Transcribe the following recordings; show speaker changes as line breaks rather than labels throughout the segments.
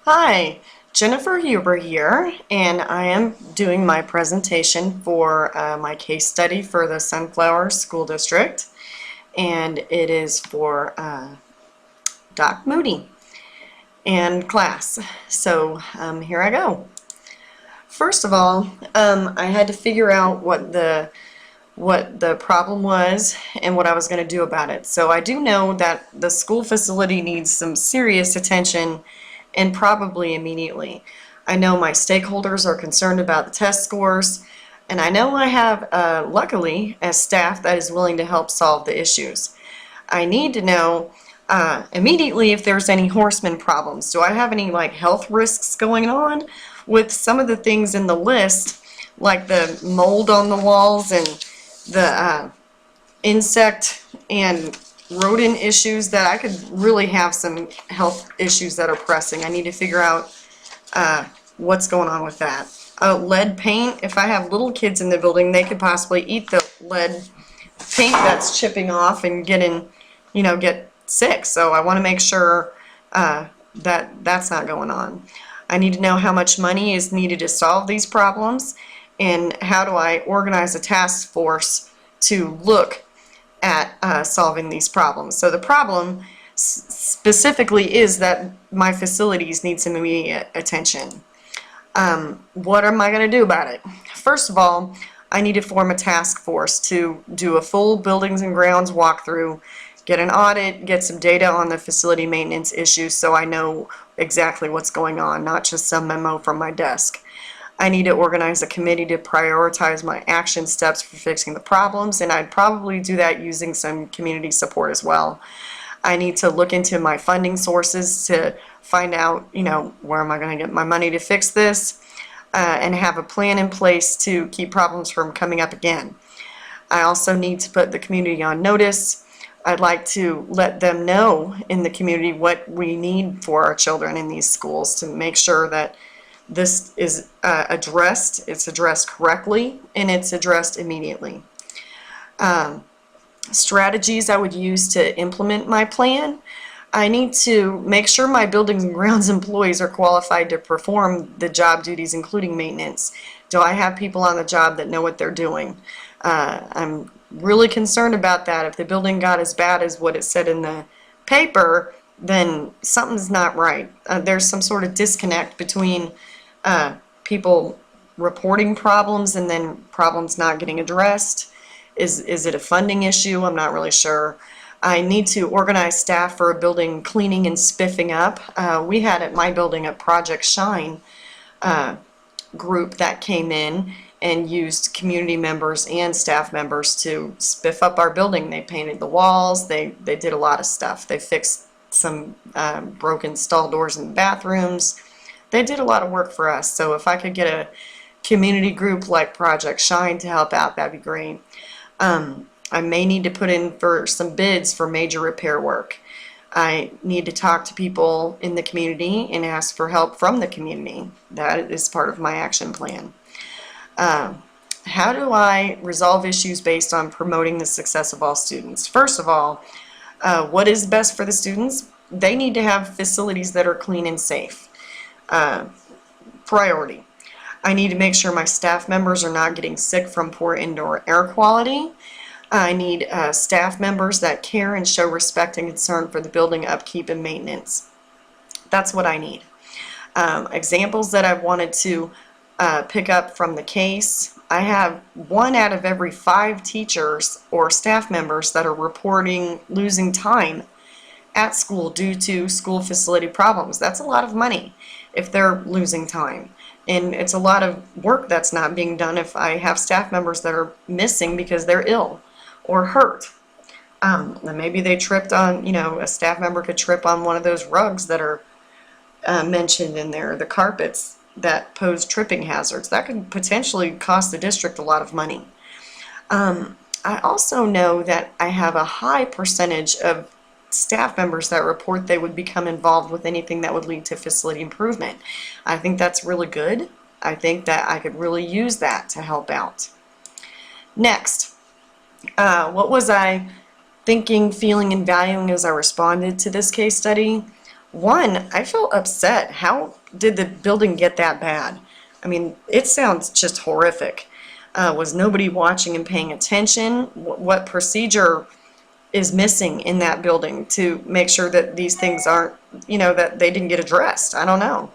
Hi, Jennifer Huber here, and I am doing my presentation for my case study for the Sunflower School District, and it is for Doc Moody and class. So here I go. First of all, I had to figure out what the problem was and what I was going to do about it. So I do know that the school facility needs some serious attention and probably immediately. I know my stakeholders are concerned about the test scores, and I know I have, luckily, a staff that is willing to help solve the issues. I need to know immediately if there's any horseman problems. Do I have any health risks going on with some of the things in the list, like the mold on the walls and the insect and rodent issues, that I could really have some health issues that are pressing. I need to figure out what's going on with that. Lead paint, if I have little kids in the building, they could possibly eat the lead paint that's chipping off and get sick. So I want to make sure that that's not going on. I need to know how much money is needed to solve these problems, and how do I organize a task force to look at solving these problems. So the problem specifically is that my facilities need some immediate attention. What am I going to do about it? First of all, I need to form a task force to do a full buildings and grounds walkthrough, get an audit, get some data on the facility maintenance issues so I know exactly what's going on, not just some memo from my desk. I need to organize a committee to prioritize my action steps for fixing the problems, and I'd probably do that using some community support as well. I need to look into my funding sources to find out, where am I going to get my money to fix this, and have a plan in place to keep problems from coming up again. I also need to put the community on notice. I'd like to let them know in the community what we need for our children in these schools to make sure that this is addressed, it's addressed correctly, and it's addressed immediately. Strategies I would use to implement my plan. I need to make sure my buildings and grounds employees are qualified to perform the job duties, including maintenance. Do I have people on the job that know what they're doing? I'm really concerned about that. If the building got as bad as what it said in the paper, then something's not right. There's some sort of disconnect between people reporting problems and then problems not getting addressed. Is it a funding issue? I'm not really sure. I need to organize staff for a building cleaning and spiffing up. We had at my building a Project Shine group that came in and used community members and staff members to spiff up our building. They painted the walls, they did a lot of stuff. They fixed some broken stall doors in the bathrooms. They did a lot of work for us, so if I could get a community group like Project Shine to help out, that'd be great. I may need to put in for some bids for major repair work. I need to talk to people in the community and ask for help from the community. That is part of my action plan. How do I resolve issues based on promoting the success of all students? First of all, what is best for the students? They need to have facilities that are clean and safe. Priority. I need to make sure my staff members are not getting sick from poor indoor air quality. I need staff members that care and show respect and concern for the building upkeep and maintenance. That's what I need. Examples that I've wanted to pick up from the case. I have 1 out of every 5 teachers or staff members that are reporting losing time at school due to school facility problems. That's a lot of money if they're losing time. And it's a lot of work that's not being done if I have staff members that are missing because they're ill or hurt. Maybe they tripped on, a staff member could trip on one of those rugs that are mentioned in there, the carpets that pose tripping hazards. That could potentially cost the district a lot of money. I also know that I have a high percentage of staff members that report they would become involved with anything that would lead to facility improvement. I think that's really good. I think that I could really use that to help out. Next, what was I thinking, feeling, and valuing as I responded to this case study? One, I feel upset. How did the building get that bad? I mean, it sounds just horrific. Was nobody watching and paying attention? What procedure is missing in that building to make sure that these things aren't, that they didn't get addressed? I don't know.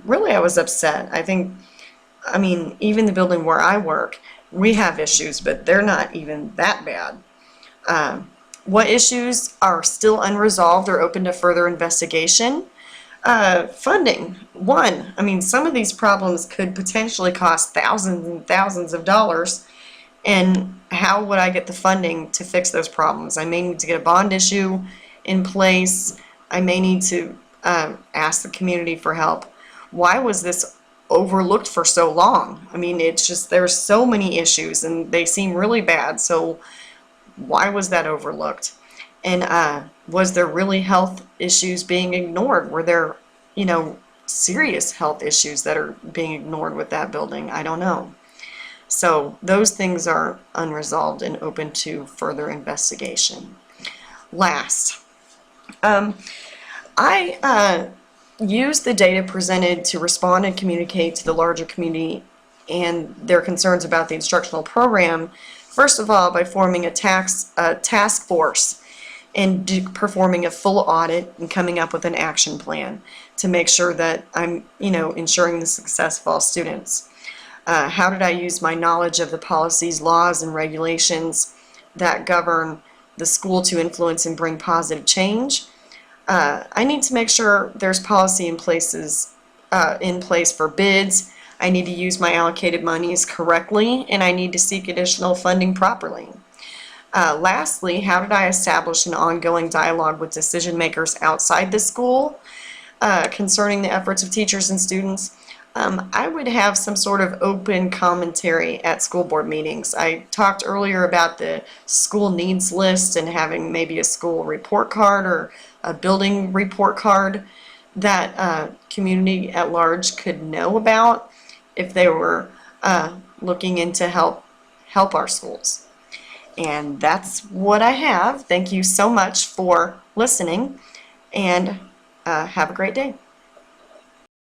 Really, I was upset. I mean, even the building where I work, we have issues, but they're not even that bad. What issues are still unresolved or open to further investigation? Funding. One, I mean, some of these problems could potentially cost thousands and thousands of dollars, and how would I get the funding to fix those problems? I may need to get a bond issue in place. I may need to ask the community for help. Why was this overlooked for so long? I mean, it's just, there's so many issues and they seem really bad, so why was that overlooked? And was there really health issues being ignored? Were there, serious health issues that are being ignored with that building? I don't know. So those things are unresolved and open to further investigation. Last, I use the data presented to respond and communicate to the larger community and their concerns about the instructional program, first of all, by forming a task force and performing a full audit and coming up with an action plan to make sure that I'm, ensuring the success of all students. How did I use my knowledge of the policies, laws, and regulations that govern the school to influence and bring positive change? I need to make sure there's policy in place for bids. I need to use my allocated monies correctly, and I need to seek additional funding properly. Lastly, how did I establish an ongoing dialogue with decision makers outside the school concerning the efforts of teachers and students? I would have some sort of open commentary at school board meetings. I talked earlier about the school needs list and having maybe a school report card or a building report card that community at large could know about if they were looking into help our schools. And that's what I have. Thank you so much for listening, and have a great day.